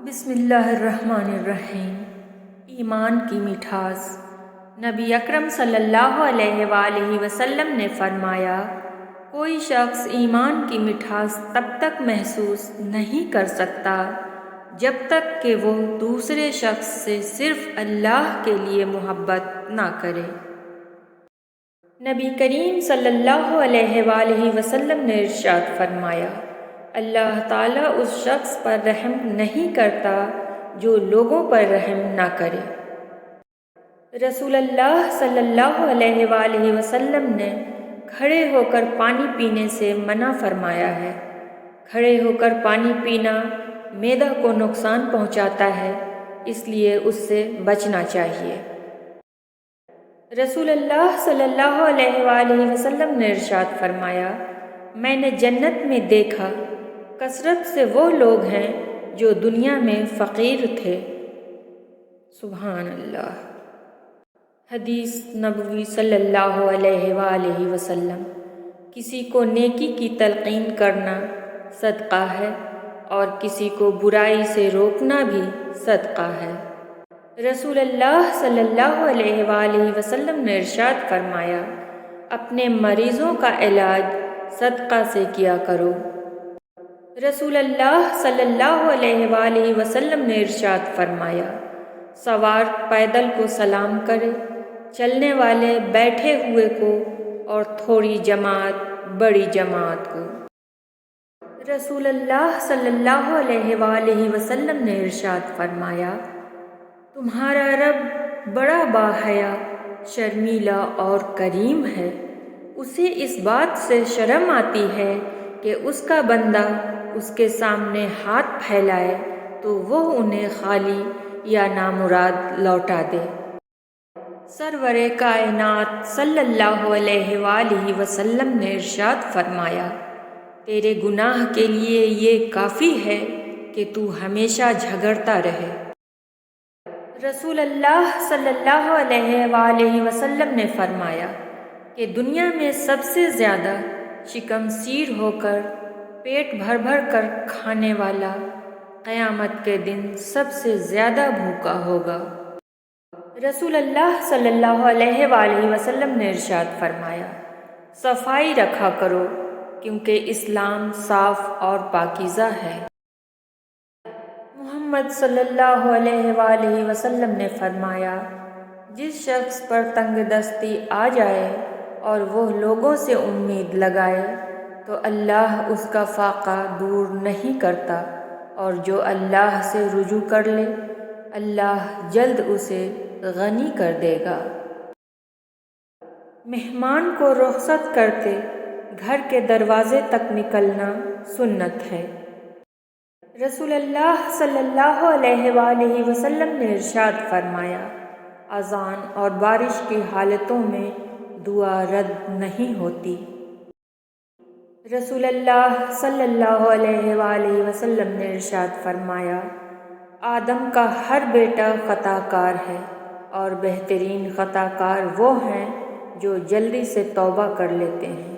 بسم اللہ الرحمن الرحیم۔ ایمان کی مٹھاس۔ نبی اکرم صلی اللہ علیہ وآلہ وسلم نے فرمایا، کوئی شخص ایمان کی مٹھاس تب تک محسوس نہیں کر سکتا جب تک کہ وہ دوسرے شخص سے صرف اللہ کے لیے محبت نہ کرے۔ نبی کریم صلی اللہ علیہ وآلہ وسلم نے ارشاد فرمایا، اللہ تعالیٰ اس شخص پر رحم نہیں کرتا جو لوگوں پر رحم نہ کرے۔ رسول اللہ صلی اللہ علیہ وآلہ وسلم نے کھڑے ہو کر پانی پینے سے منع فرمایا ہے۔ کھڑے ہو کر پانی پینا معدہ کو نقصان پہنچاتا ہے، اس لیے اس سے بچنا چاہیے۔ رسول اللہ صلی اللہ علیہ وآلہ وسلم نے ارشاد فرمایا، میں نے جنت میں دیکھا کثرت سے وہ لوگ ہیں جو دنیا میں فقیر تھے۔ سبحان اللہ۔ حدیث نبوی صلی اللہ علیہ وآلہ وسلم۔ کسی کو نیکی کی تلقین کرنا صدقہ ہے اور کسی کو برائی سے روکنا بھی صدقہ ہے۔ رسول اللہ صلی اللہ علیہ وآلہ وسلم نے ارشاد فرمایا، اپنے مریضوں کا علاج صدقہ سے کیا کرو۔ رسول اللہ صلی اللہ علیہ وآلہ وسلم نے ارشاد فرمایا، سوار پیدل کو سلام کرے، چلنے والے بیٹھے ہوئے کو اور تھوڑی جماعت بڑی جماعت کو۔ رسول اللہ صلی اللہ علیہ وآلہ وسلم نے ارشاد فرمایا، تمہارا رب بڑا باحیا، شرمیلا اور کریم ہے۔ اسے اس بات سے شرم آتی ہے کہ اس کا بندہ اس کے سامنے ہاتھ پھیلائے تو وہ انہیں خالی یا نامراد لوٹا دے۔ سرور کائنات صلی اللہ علیہ وآلہ وسلم نے ارشاد فرمایا، تیرے گناہ کے لیے یہ کافی ہے کہ تو ہمیشہ جھگڑتا رہے۔ رسول اللہ صلی اللہ علیہ وآلہ وسلم نے فرمایا کہ دنیا میں سب سے زیادہ شکم سیر ہو کر پیٹ بھر بھر کر کھانے والا قیامت کے دن سب سے زیادہ بھوکا ہوگا۔ رسول اللہ صلی اللہ علیہ وآلہ وسلم نے ارشاد فرمایا، صفائی رکھا کرو کیونکہ اسلام صاف اور پاکیزہ ہے۔ محمد صلی اللہ علیہ وآلہ وسلم نے فرمایا، جس شخص پر تنگ دستی آ جائے اور وہ لوگوں سے امید لگائے تو اللہ اس کا فاقہ دور نہیں کرتا، اور جو اللہ سے رجوع کر لے اللہ جلد اسے غنی کر دے گا۔ مہمان کو رخصت کرتے گھر کے دروازے تک نکلنا سنت ہے۔ رسول اللہ صلی اللہ علیہ وآلہ وسلم نے ارشاد فرمایا، اذان اور بارش کی حالتوں میں دعا رد نہیں ہوتی۔ رسول اللہ صلی اللہ علیہ وآلہ وسلم نے ارشاد فرمایا، آدم کا ہر بیٹا خطا کار ہے اور بہترین خطا کار وہ ہیں جو جلدی سے توبہ کر لیتے ہیں۔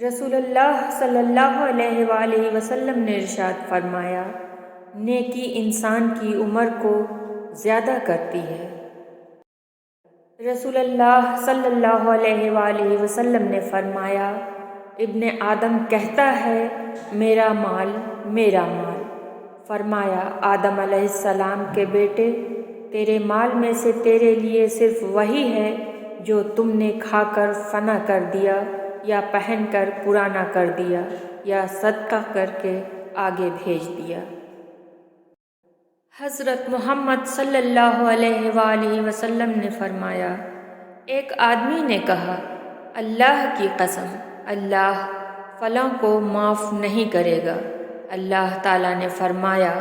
رسول اللہ صلی اللہ علیہ وآلہ وسلم نے ارشاد فرمایا، نیکی انسان کی عمر کو زیادہ کرتی ہے۔ رسول اللہ صلی اللہ علیہ وآلہ وسلم نے فرمایا، ابن آدم کہتا ہے میرا مال میرا مال۔ فرمایا، آدم علیہ السلام کے بیٹے، تیرے مال میں سے تیرے لیے صرف وہی ہے جو تم نے کھا کر فنا کر دیا یا پہن کر پرانا کر دیا یا صدقہ کر کے آگے بھیج دیا۔ حضرت محمد صلی اللہ علیہ وآلہ وسلم نے فرمایا، ایک آدمی نے کہا، اللہ کی قسم اللہ فلاں کو معاف نہیں کرے گا۔ اللہ تعالیٰ نے فرمایا،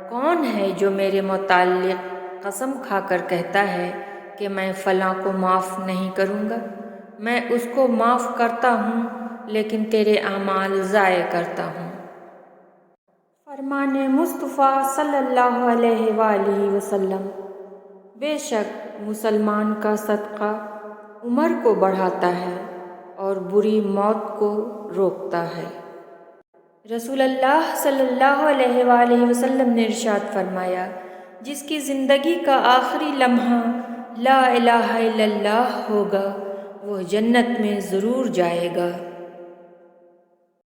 کون ہے جو میرے متعلق قسم کھا کر کہتا ہے کہ میں فلاں کو معاف نہیں کروں گا؟ میں اس کو معاف کرتا ہوں لیکن تیرے اعمال ضائع کرتا ہوں۔ فرمان مصطفیٰ صلی اللہ علیہ وآلہ وسلم، بے شک مسلمان کا صدقہ عمر کو بڑھاتا ہے اور بری موت کو روکتا ہے۔ رسول اللہ صلی اللہ علیہ وآلہ وسلم نے ارشاد فرمایا، جس کی زندگی کا آخری لمحہ لا الہ الا اللہ ہوگا وہ جنت میں ضرور جائے گا۔